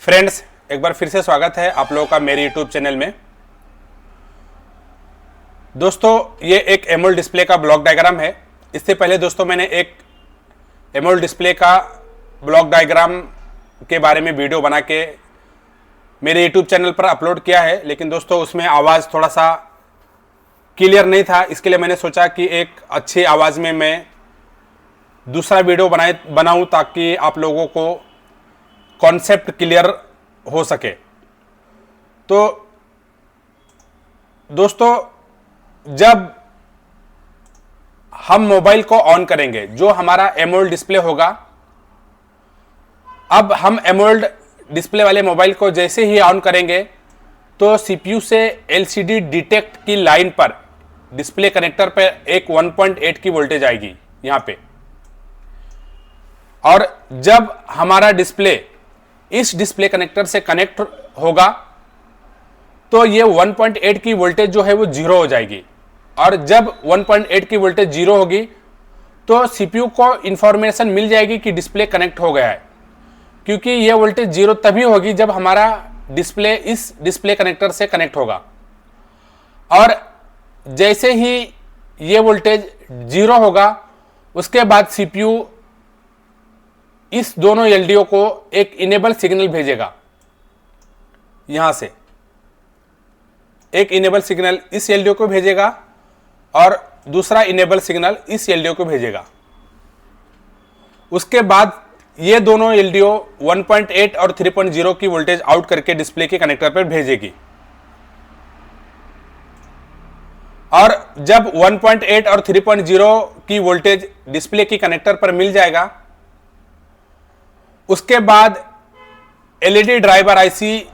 Friends, एक बार फिर से स्वागत है आप लोगों का मेरे यूट्यूब चैनल में। दोस्तों, ये एक एमोल्ड डिस्प्ले का ब्लॉक डायग्राम है। इससे पहले दोस्तों मैंने एक एमोल्ड डिस्प्ले का ब्लॉक डायग्राम के बारे में वीडियो बना के मेरे यूट्यूब चैनल पर अपलोड किया है, लेकिन दोस्तों उसमें आवाज़ थोड़ा सा क्लियर नहीं था। इसके लिए मैंने सोचा कि एक अच्छी आवाज़ में मैं दूसरा वीडियो बनाऊं ताकि आप लोगों को कॉन्सेप्ट क्लियर हो सके। तो दोस्तों, जब हम मोबाइल को ऑन करेंगे, जो हमारा एमोल्ड डिस्प्ले होगा, अब हम एमोल्ड डिस्प्ले वाले मोबाइल को जैसे ही ऑन करेंगे तो सीपीयू से एलसीडी डिटेक्ट की लाइन पर डिस्प्ले कनेक्टर पर एक 1.8 की वोल्टेज आएगी यहां पे। और जब हमारा डिस्प्ले इस डिस्प्ले कनेक्टर से कनेक्ट होगा तो ये 1.8 की वोल्टेज जो है वो जीरो हो जाएगी। और जब 1.8 की वोल्टेज जीरो होगी तो सीपीयू को इंफॉर्मेशन मिल जाएगी कि डिस्प्ले कनेक्ट हो गया है, क्योंकि ये वोल्टेज जीरो तभी होगी जब हमारा डिस्प्ले इस डिस्प्ले कनेक्टर से कनेक्ट होगा। और जैसे ही ये वोल्टेज जीरो होगा उसके बाद सीपीयू इस दोनों एलडीओ को एक इनेबल सिग्नल भेजेगा। यहां से एक इनेबल सिग्नल इस एलडीओ को भेजेगा और दूसरा इनेबल सिग्नल इस एलडीओ को भेजेगा। उसके बाद ये दोनों एलडीओ 1.8 और 3.0 की वोल्टेज आउट करके डिस्प्ले के कनेक्टर पर भेजेगी। और जब 1.8 और 3.0 की वोल्टेज डिस्प्ले की कनेक्टर पर मिल जाएगा, उसके बाद LED driver IC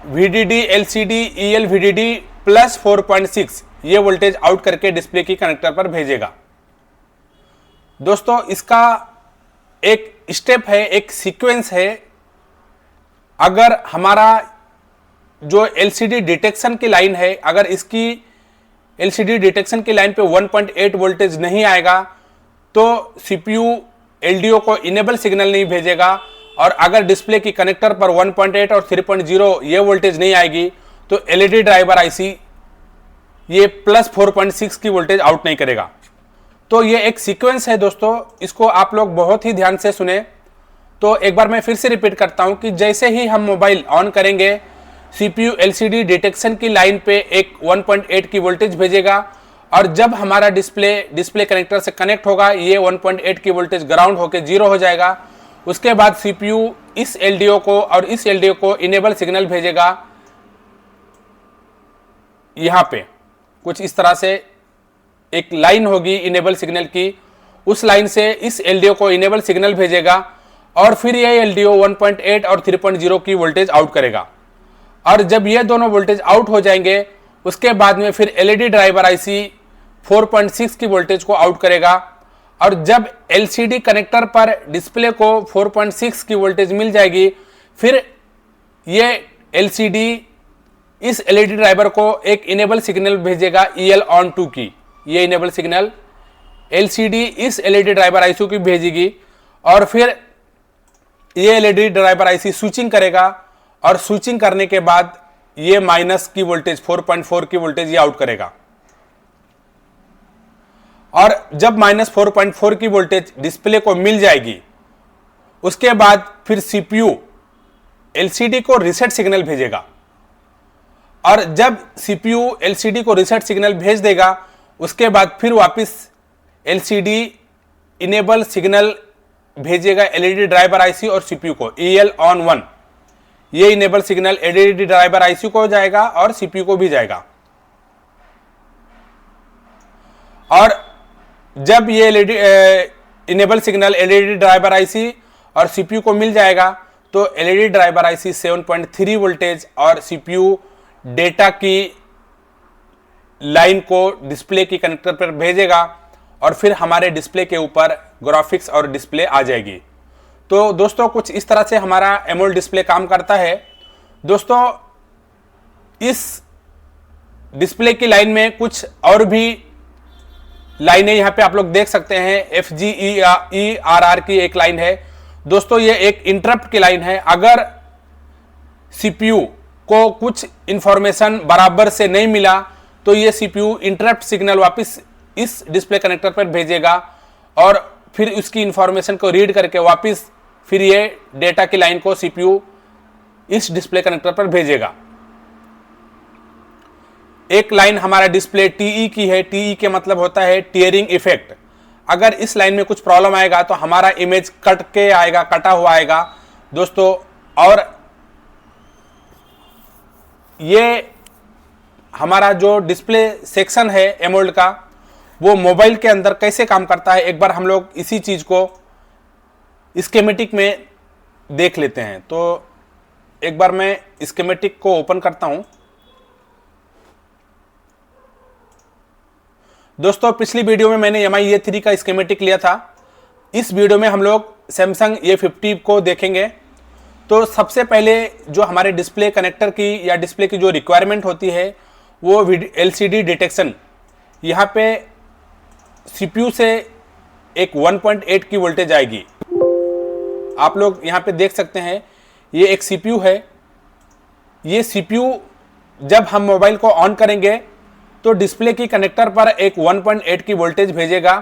VDD LCD EL VDD plus 4.6 ये वोल्टेज आउट करके डिस्प्ले की कनेक्टर पर भेजेगा। दोस्तों, इसका एक स्टेप है, एक सीक्वेंस है। अगर हमारा जो LCD डिटेक्शन की लाइन है, अगर इसकी LCD डिटेक्शन की लाइन पे 1.8 वोल्टेज नहीं आएगा तो सीपीयू एलडीओ को इनेबल सिग्नल नहीं भेजेगा। और अगर डिस्प्ले की कनेक्टर पर 1.8 और 3.0 ये वोल्टेज नहीं आएगी तो एलईडी ड्राइवर आईसी ये प्लस 4.6 की वोल्टेज आउट नहीं करेगा। तो ये एक सीक्वेंस है दोस्तों, इसको आप लोग बहुत ही ध्यान से सुने। तो एक बार मैं फिर से रिपीट करता हूं कि जैसे ही हम मोबाइल ऑन करेंगे सीपीयू एलसीडी डिटेक्शन की लाइन पे एक 1.8 की वोल्टेज भेजेगा। और जब हमारा डिस्प्ले कनेक्टर से कनेक्ट होगा ये 1.8 की वोल्टेज ग्राउंड होकर जीरो हो जाएगा। उसके बाद सीपीयू इस एलडीओ को और इस एलडीओ को इनेबल सिग्नल भेजेगा। यहां पे कुछ इस तरह से एक लाइन होगी इनेबल सिग्नल की, उस लाइन से इस एलडीओ को इनेबल सिग्नल भेजेगा और फिर ये एलडीओ 1.8 और 3.0 की वोल्टेज आउट करेगा। और जब ये दोनों वोल्टेज आउट हो जाएंगे उसके बाद में फिर एलईडी ड्राइवर आईसी 4.6 की वोल्टेज को आउट करेगा। और जब एलसीडी कनेक्टर पर डिस्प्ले को 4.6 की वोल्टेज मिल जाएगी, फिर ये एलसीडी इस एलईडी ड्राइवर को एक इनेबल सिग्नल भेजेगा EL ऑन 2 की। ये इनेबल सिग्नल एलसीडी इस एलईडी ड्राइवर आईसी की भेजेगी और फिर ये एलईडी ड्राइवर आईसी स्विचिंग करेगा। और स्विचिंग करने के बाद ये माइनस की वोल्टेज 4.4 की वोल्टेज ये आउट करेगा। और जब -4.4 की वोल्टेज डिस्प्ले को मिल जाएगी उसके बाद फिर सीपीयू एलसीडी को रीसेट सिग्नल भेजेगा। और जब सीपीयू एलसीडी को रीसेट सिग्नल भेज देगा उसके बाद फिर वापस एलसीडी इनेबल सिग्नल भेजेगा एलईडी ड्राइवर आईसी और सीपीयू को EL ऑन 1। ये enable signal LED driver IC को जाएगा और सीपीयू को भी जाएगा। और जब ये enable signal LED driver IC और सीपीयू को मिल जाएगा तो एलईडी ड्राइवर आईसी 7.3 वोल्टेज और सीपीयू डेटा की लाइन को डिस्प्ले की कनेक्टर पर भेजेगा और फिर हमारे डिस्प्ले के ऊपर ग्राफिक्स और डिस्प्ले आ जाएगी। तो दोस्तों, कुछ इस तरह से हमारा एमोल्ड डिस्प्ले काम करता है। दोस्तों, इस डिस्प्ले की लाइन में कुछ और भी लाइनें यहां पे आप लोग देख सकते हैं। FGERR की एक लाइन है। दोस्तों, ये एक इंटरप्ट की लाइन है। अगर सीपीयू को कुछ इंफॉर्मेशन बराबर से नहीं मिला तो ये सीपीयू इंटरप्ट सिग्नल वापस इस डिस्प्ले कनेक्टर पर भेजेगा और फिर उसकी इंफॉर्मेशन को रीड करके वापस फिर ये डेटा की लाइन को सीपीयू इस डिस्प्ले कनेक्टर पर भेजेगा। एक लाइन हमारा डिस्प्ले टीई की है, टीई के मतलब होता है टीयरिंग इफेक्ट। अगर इस लाइन में कुछ प्रॉब्लम आएगा तो हमारा इमेज कट के आएगा, कटा हुआ आएगा दोस्तों। और ये हमारा जो डिस्प्ले सेक्शन है एमोल्ड का, वो मोबाइल के अंदर कैसे काम करता है, एक बार हम लोग इसी चीज को स्कीमेटिक में देख लेते हैं। तो एक बार मैं स्कीमेटिक को ओपन करता हूं। दोस्तों पिछली वीडियो में मैंने MI A3 का स्कीमेटिक लिया था। इस वीडियो में हम लोग सैमसंग A50 को देखेंगे। तो सबसे पहले जो हमारे डिस्प्ले कनेक्टर की या डिस्प्ले की जो रिक्वायरमेंट होती है वो LCD डिटेक्शन। यहाँ पे CPU से एक 1.8 की वोल्टेज आएगी। आप लोग यहाँ पे देख सकते हैं ये एक CPU है। ये CPU जब हम मोबाइल को ऑन करेंगे तो डिस्प्ले की कनेक्टर पर एक 1.8 की वोल्टेज भेजेगा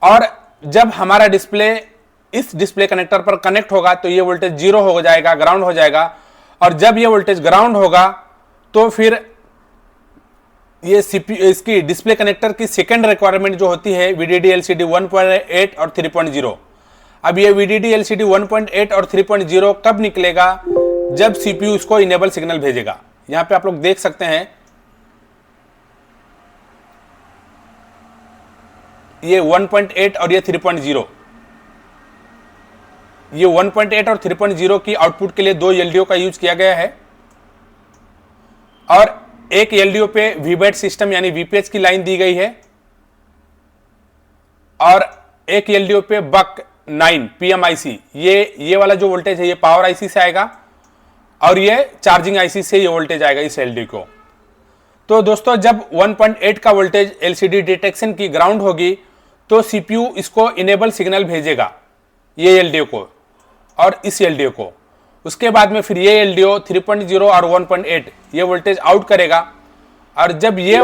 और जब हमारा डिस्प्ले इस डिस्प्ले कनेक्टर पर कनेक्ट होगा तो ये वोल्टेज जीरो हो जाएगा, ग्राउंड हो जाएगा। और जब ये वोल्टेज ग्राउंड होगा तो फिर ये इसकी डिस्प्ले कनेक्टर की सेकेंड रिक्वायरमेंट जो होती है VDD LCD 1.8 और 3.0। अब ये VDD LCD 1.8 और 3.0 कब निकलेगा? जब CPU इसको इनेबल सिग्नल भेजेगा। यहां पे आप लोग देख सकते हैं ये 1.8 और ये 3.0। ये 1.8 और 3.0 की आउटपुट के लिए दो LDO का यूज किया गया है और एक LDO पे VBAT सिस्टम यानी VPH की लाइन दी गई है और एक LDO पे बक 9 PMIC। ये वाला जो वोल्टेज है ये पावर IC से आएगा और ये चार्जिंग IC से ये वोल्टेज आएगा इस LDO को। तो दोस्तों जब 1.8 का वोल्टेज LCD डिटेक्शन की ग्राउंड होगी तो CPU इसको इनेबल सिग्नल भेजेगा ये LDO को और इस LDO को। उसके बाद में फिर ये LDO 3.0 और 1.8 ये वोल्टेज आउट करेगा और जब ये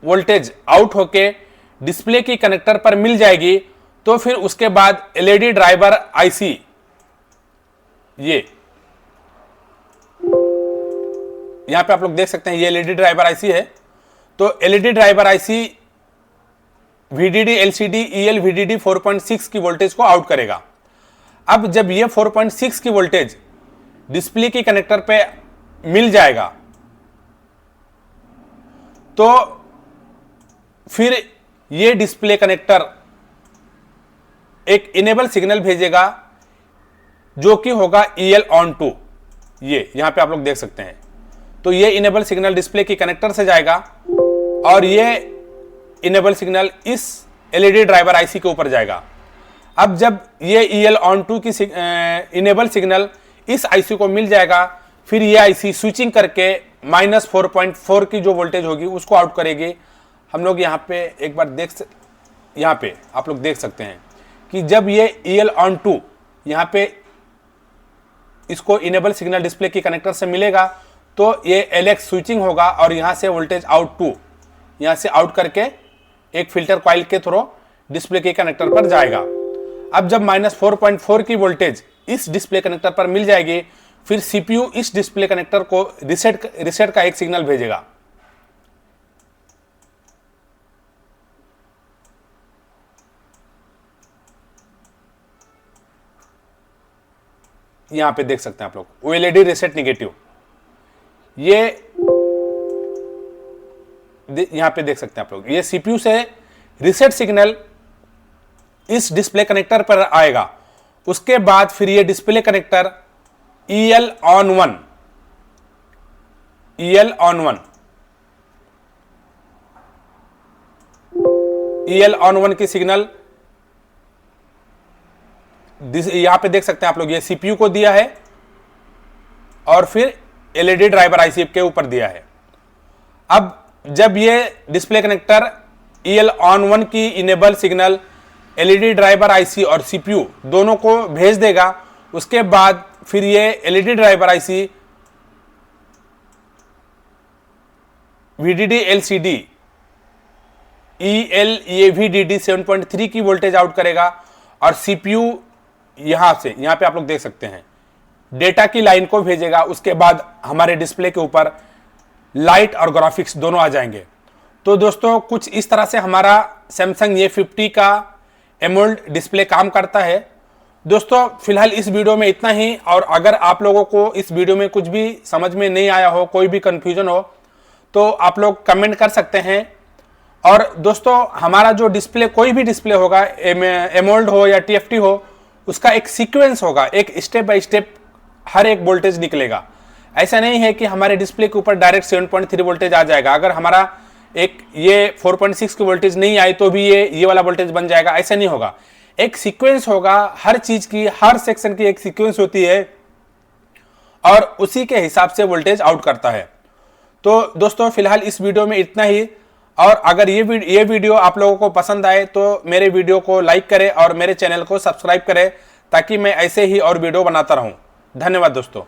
वोल्टेज आउट होके डिस्प्ले की कनेक्टर पर मिल जाएगी तो फिर उसके बाद LED ड्राइवर IC ये यहां पे आप लोग देख सकते हैं ये LED ड्राइवर IC है। तो LED driver IC VDD LCD EL VDD 4.6 की वोल्टेज को आउट करेगा। अब जब ये 4.6 की वोल्टेज डिस्प्ले की कनेक्टर पे मिल जाएगा तो फिर ये डिस्प्ले कनेक्टर एक इनेबल सिग्नल भेजेगा जो कि होगा EL on to। ये यहां पे आप लोग देख सकते हैं। तो ये इनेबल सिग्नल डिस्प्ले की कनेक्टर से जाएगा और ये इनेबल सिग्नल इस LED ड्राइवर IC के ऊपर जाएगा। अब जब ये EL on to की इनेबल सिग्नल इस IC को मिल जाएगा फिर ये IC स्विचिंग करके -4.4 की जो वोल्टेज होगी उसको आउट करेगी। हम लोग यहाँ पे एक बार यहाँ पे आप लोग देख सकते हैं कि जब ये EL on to यहाँ पे इसको इनेबल सिग्नल डिस्प्ले की कनेक्टर से मिलेगा तो ये LX स्विचिंग होगा और यहाँ से वोल्टेज आउट टू यहाँ से आउट करके एक फिल्टर कॉइल के थ्रू डिस्प्ले के कनेक्टर पर जाएगा। अब जब -4.4 की वोल्टेज इस डिस्प्ले कनेक्टर पर मिल जाएगी फिर CPU इस डिस्प्ले कनेक्टर को रिसेट का एक सिग्नल भेजेगा। यहां पे देख सकते हैं आप लोग OLED रिसेट नेगेटिव। ये यहां पे देख सकते हैं आप लोग ये CPU से रिसेट सिग्नल इस डिस्प्ले कनेक्टर पर आएगा। उसके बाद फिर ये डिस्प्ले कनेक्टर EL on 1 की सिग्नल यहां पे देख सकते हैं आप लोग ये CPU को दिया है और फिर LED ड्राइवर IC के ऊपर दिया है। अब जब ये डिस्प्ले कनेक्टर EL on 1 की enable signal LED driver IC और CPU दोनों को भेज देगा उसके बाद फिर ये LED driver IC VDD LCD ये VDD 7.3 की वोल्टेज आउट करेगा और CPU यहां पे आप लोग देख सकते हैं डेटा की लाइन को भेजेगा। उसके बाद हमारे डिस्प्ले के ऊपर लाइट और ग्राफिक्स दोनों आ जाएंगे। तो दोस्तों कुछ इस तरह से हमारा सैमसंग A50 का एमोल्ड डिस्प्ले काम करता है। दोस्तों फिलहाल इस वीडियो में इतना ही, और अगर आप लोगों को इस वीडियो में कुछ भी समझ में नहीं आया हो, कोई भी कंफ्यूजन हो, तो आप लोग कमेंट कर सकते हैं। और दोस्तों हमारा जो डिस्प्ले, कोई भी डिस्प्ले होगा, एमोल्ड हो या TFT हो, उसका एक सीक्वेंस होगा, एक स्टेप बाय स्टेप हर एक वोल्टेज निकलेगा। ऐसा नहीं है कि हमारे डिस्प्ले के ऊपर डायरेक्ट 7.3 वोल्टेज आ जाएगा। अगर हमारा एक ये 4.6 की वोल्टेज नहीं आई तो भी ये वाला वोल्टेज बन जाएगा, ऐसा नहीं होगा। एक सीक्वेंस होगा, हर चीज की, हर सेक्शन की एक सीक्वेंस होती है और उसी के हिसाब से वोल्टेज आउट करता है। तो दोस्तों फिलहाल इस वीडियो में इतना ही, और अगर ये वीडियो आप लोगों को पसंद आए तो मेरे वीडियो को लाइक करें और मेरे चैनल को सब्सक्राइब करें, ताकि मैं ऐसे ही और वीडियो बनाता रहूं। धन्यवाद दोस्तों।